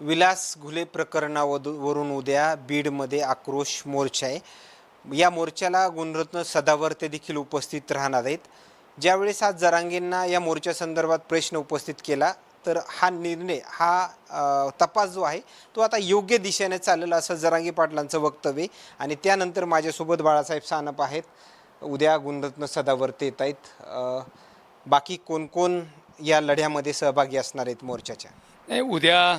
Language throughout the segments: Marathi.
विलास घुले प्रकरणावरून उद्या बीडमध्ये आक्रोश मोर्चा आहे. या मोर्चाला गुणरत्न सदावर्ते देखील उपस्थित राहणार आहेत. ज्यावेळेस आज जरांगेंना या मोर्चासंदर्भात प्रश्न उपस्थित केला तर हा निर्णय तपास जो आहे तो आता योग्य दिशेने चालेल असं जरांगे पाटलांचं वक्तव्य. आणि त्यानंतर माझ्यासोबत बाळासाहेब सानप आहेत. उद्या गुणरत्न सदावर्ते येत आहेत. बाकी कोण कोण या लढ्यामध्ये सहभागी असणार आहेत मोर्चाच्या? नाही, उद्या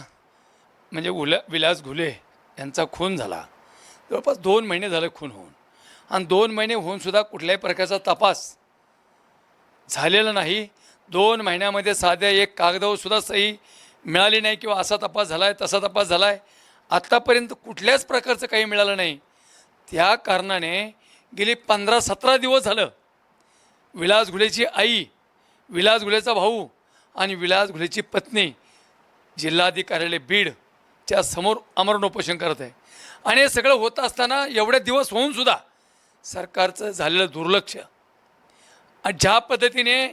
म्हणजे विलास घुले यांचा खून झाला. जवळपास 2 महिने झाले खून होऊन, आणि 2 महिने होऊनसुद्धा कुठल्याही प्रकारचा तपास झालेला नाही. 2 महिन्यामध्ये साध्या एक कागदावरसुद्धा सही मिळाली नाही किंवा असा तपास झाला आहे तसा तपास झाला आहे, आत्तापर्यंत कुठल्याच प्रकारचं काही मिळालं नाही. त्या कारणाने गेली 15-17 दिवस झालं विलास घुलेची आई, विलास घुलेचा भाऊ आणि विलास घुलेची पत्नी जिल्हाधिकारी बीडच्या समोर आमरण उपोषण करत आहे. आणि हे सगळं होत असताना एवढे दिवस होऊनसुद्धा सरकारचं झालेलं दुर्लक्ष, आणि ज्या पद्धतीने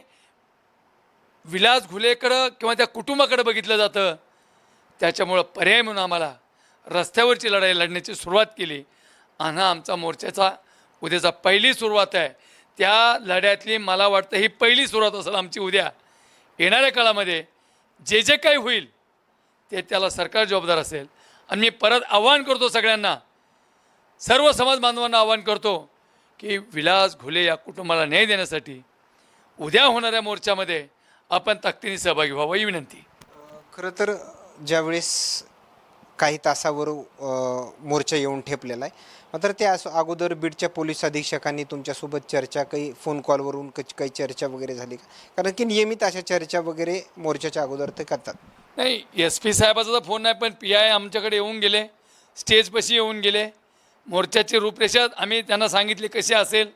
विलास घुलेकडं किंवा त्या कुटुंबाकडे बघितलं जातं, त्याच्यामुळं पर्याय म्हणून आम्हाला रस्त्यावरची लढाई लढण्याची सुरुवात केली. आणि हा आमचा मोर्चाचा उद्याचा पहिली सुरुवात आहे. त्या लढ्यातली मला वाटतं ही पहिली सुरुवात असेल आमची. उद्या येणाऱ्या काळामध्ये जे जे काही होईल ते त्याला सरकार जबाबदार असेल. आणि मी परत आव्हान करतो सगळ्यांना, सर्व समाज बांधवांना आव्हान करतो की विलास घुले या कुटुंबाला न्याय देण्यासाठी उद्या होणाऱ्या मोर्चामध्ये आपण ताकदीने सहभागी व्हावं ही विनंती. खरं तर ज्यावेळेस काही तासावर मोर्चा येऊन ठेपलेला आहे, मात्र त्या अगोदर बीडच्या पोलीस अधीक्षकांनी तुमच्यासोबत चर्चा, काही फोन कॉलवरून काही चर्चा वगैरे झाली का? कारण की नियमित अशा चर्चा वगैरे मोर्चाच्या अगोदर ते करतात. नाही, SP साहेबाचा तर फोन नाही, पण PI आमच्याकडे येऊन गेले, स्टेजपाशी येऊन गेले. मोर्चाची रूपरेषा आम्ही त्यांना सांगितली कशी असेल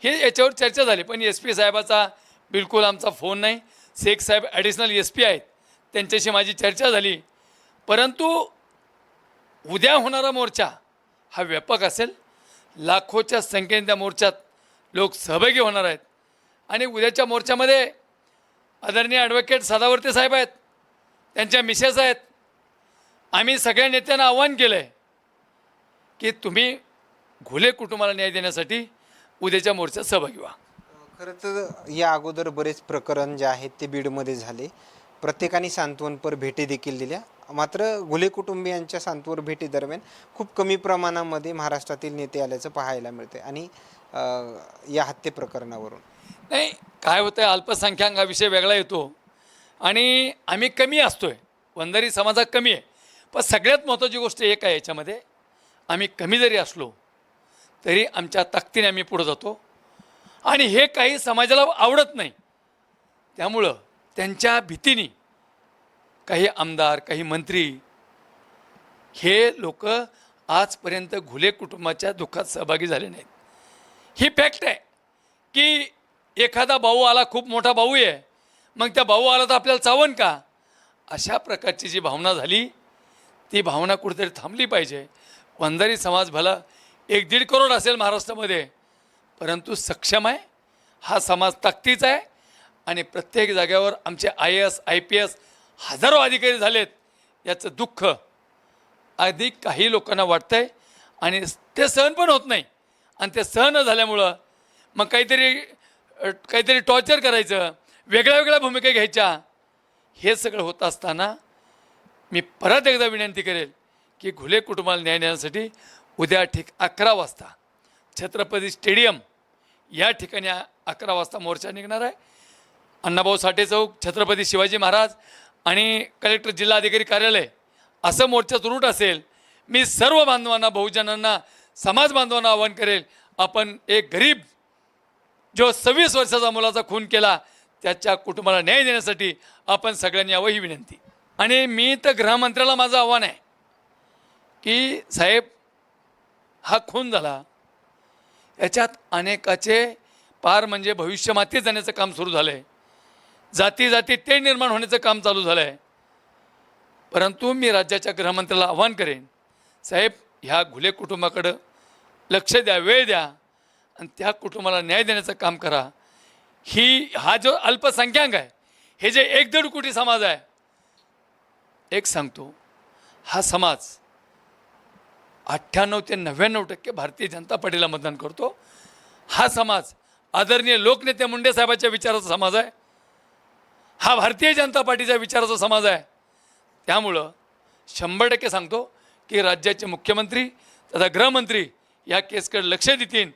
हे याच्यावर चर्चा झाली. पण SP साहेबाचा बिलकुल आमचा फोन नाही. शेख साहेब ॲडिशनल SP आहेत, त्यांच्याशी माझी चर्चा झाली. परंतु उद्या होणारा मोर्चा हा व्यापक असेल. लाखोच्या संख्येने त्या मोर्चात लोक सहभागी होणार आहेत. आणि उद्याच्या मोर्चामध्ये आदरणीय ॲडव्होकेट सदावर्ते साहेब आहेत, त्यांच्या मिसेस आहेत. आम्ही सगळ्या नेत्यांना आव्हान केलं आहे की तुम्ही घुले कुटुंबाला न्याय देण्यासाठी उद्याच्या मोर्चात सहभागी व्हा. खरं तर या अगोदर बरेच प्रकरण जे आहेत ते बीडमध्ये झाले. प्रत्येकाने सांत्वनपर भेटी देखील दिल्या. मात्र घुले कुटुंबियांच्या सांत्वन भेटी दरम्यान खूप कमी प्रमाणामध्ये महाराष्ट्रातील नेते आल्याचं पाहायला मिळते. आणि या हत्ये प्रकरणावरून नाही, काय होतं आहे, अल्पसंख्याक हा विषय वेगळा येतो आणि आम्ही कमी असतो आहे, वंजारी समाजात कमी आहे. पण सगळ्यात महत्त्वाची गोष्ट एक आहे याच्यामध्ये, आम्ही कमी जरी असलो तरी आमच्या ताकदीने आम्ही पुढं जातो. आणि हे काही समाजाला आवडत नाही, त्यामुळं त्यांच्या भीतीने काही आमदार, काही मंत्री हे लोक आजपर्यंत घुले कुटुंबाच्या दुःखात सहभागी झाले नाहीत. ही फॅक्ट आहे की एखादा भाऊ आला, खूप मोठा भाऊ आहे, मग त्या भाऊ आला तर आपल्याला चावन का? अशा प्रकारची जी भावना झाली ती भावना कुठेतरी थांबली पाहिजे. वंजारी समाज भला 1-1.5 करोड असेल महाराष्ट्रामध्ये, परंतु सक्षम आहे, हा समाज ताकदीचा आहे. आणि प्रत्येक जाग्यावर आमचे IAS IPS हजारो अधिकारी झालेत, याचं दुःख अधिक काही लोकांना वाटतं आहे. आणि ते सहन पण होत नाही. आणि ते सहन न झाल्यामुळं मग काहीतरी टॉर्चर करायचं, वेगळ्या भूमिका घ्यायच्या. हे सगळं होत असताना मी परत एकदा विनंती करेल की घुले कुटुंबाला न्याय देण्यासाठी उद्या 11 वाजता छत्रपती स्टेडियम या ठिकाणी 11 वाजता मोर्चा निघणार आहे. अण्णाभाऊ साठे चौक, छत्रपती शिवाजी महाराज आणि कलेक्टर जिल्हाधिकारी कार्यालय असं मोर्चाचं रूट असेल. मी सर्व बांधवांना, बहुजनांना, समाज बांधवांना आवाहन करेल, आपण एक गरीब जो 26 वर्षाचा मुलाचा खून केला त्याच्या कुटुंबाला न्याय देण्यासाठी आपण सगळ्यांनी यावं ही विनंती. आणि मी तर गृहमंत्र्याला माझं आव्हान आहे की साहेब, हा खून झाला, याच्यात अनेकाचे पार म्हणजे भविष्य मातीत जाण्याचं काम सुरू झालं आहे, जाती ते निर्माण होण्याचं काम चालू झालं आहे. परंतु मी राज्याच्या गृहमंत्र्याला आव्हान करेन, साहेब, ह्या घुले कुटुंबाकडं लक्ष द्या, वेळ द्या आणि त्या कुटुंबाला न्याय देण्याचं काम करा. हा जो अल्पसंख्याक आहे, हे जे 1-1.5 कोटी समाज आहे, एक सांगतो, हा समाज 98 ते 99% भारतीय जनता पार्टीला मतदान करतो. हा समाज आदरणीय लोकनेते मुंडे साहेबांच्या विचाराचा समाज आहे. हा भारतीय जनता पार्टीच्या विचाराचा समाज आहे. त्यामुळं 100% सांगतो की राज्याचे मुख्यमंत्री तथा गृहमंत्री या केसकडे लक्ष देतील.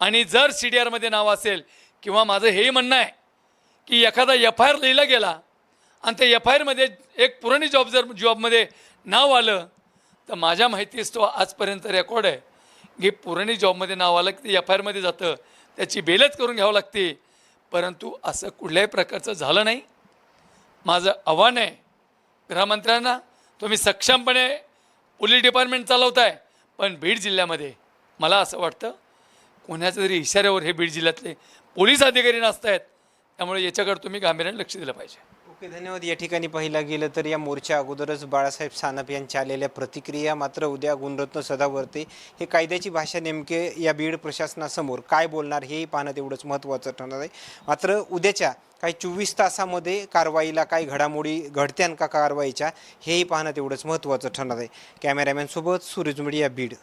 आणि जर CDRमध्ये नाव असेल किंवा माझं हेही म्हणणं आहे की एखादा FIR लिहिला गेला आणि त्या FIRमध्ये एक पुराणी जॉबमध्ये नाव आलं तर माझ्या माहितीस तो आजपर्यंत रेकॉर्ड आहे की पुराणी जॉबमध्ये नाव आलं की ते FIRमध्ये जातं, त्याची बेलच करून घ्यावं लागते. परंतु असं कुठल्याही प्रकारचं झालं नाही. माझं आव्हान आहे गृहमंत्र्यांना, तुम्ही सक्षमपणे पोलीस डिपार्टमेंट चालवताय, पण बीड जिल्ह्यामध्ये मला असं वाटतं कोणाच्या तरी इशाऱ्यावर हे बीड जिल्ह्यातले पोलीस अधिकारी नसत आहेत. त्यामुळे याच्याकडे तुम्ही गांभीर्याने लक्ष दिलं पाहिजे. ओके, धन्यवाद. या ठिकाणी पाहिलं गेलं तर या मोर्चा अगोदरच बाळासाहेब सानप यांच्या आलेल्या प्रतिक्रिया. मात्र उद्या गुणरत्न सदावर्ते हे कायद्याची भाषा नेमके या बीड प्रशासनासमोर काय बोलणार हेही पाहणं तेवढंच महत्त्वाचं ठरणार आहे. मात्र उद्याच्या काही 24 तासामध्ये कारवाईला काही घडामोडी घडत्यान का कारवाईच्या हेही पाहणं तेवढंच महत्त्वाचं ठरणार आहे. कॅमेरामॅनसोबत सूरज मीडिया बीड.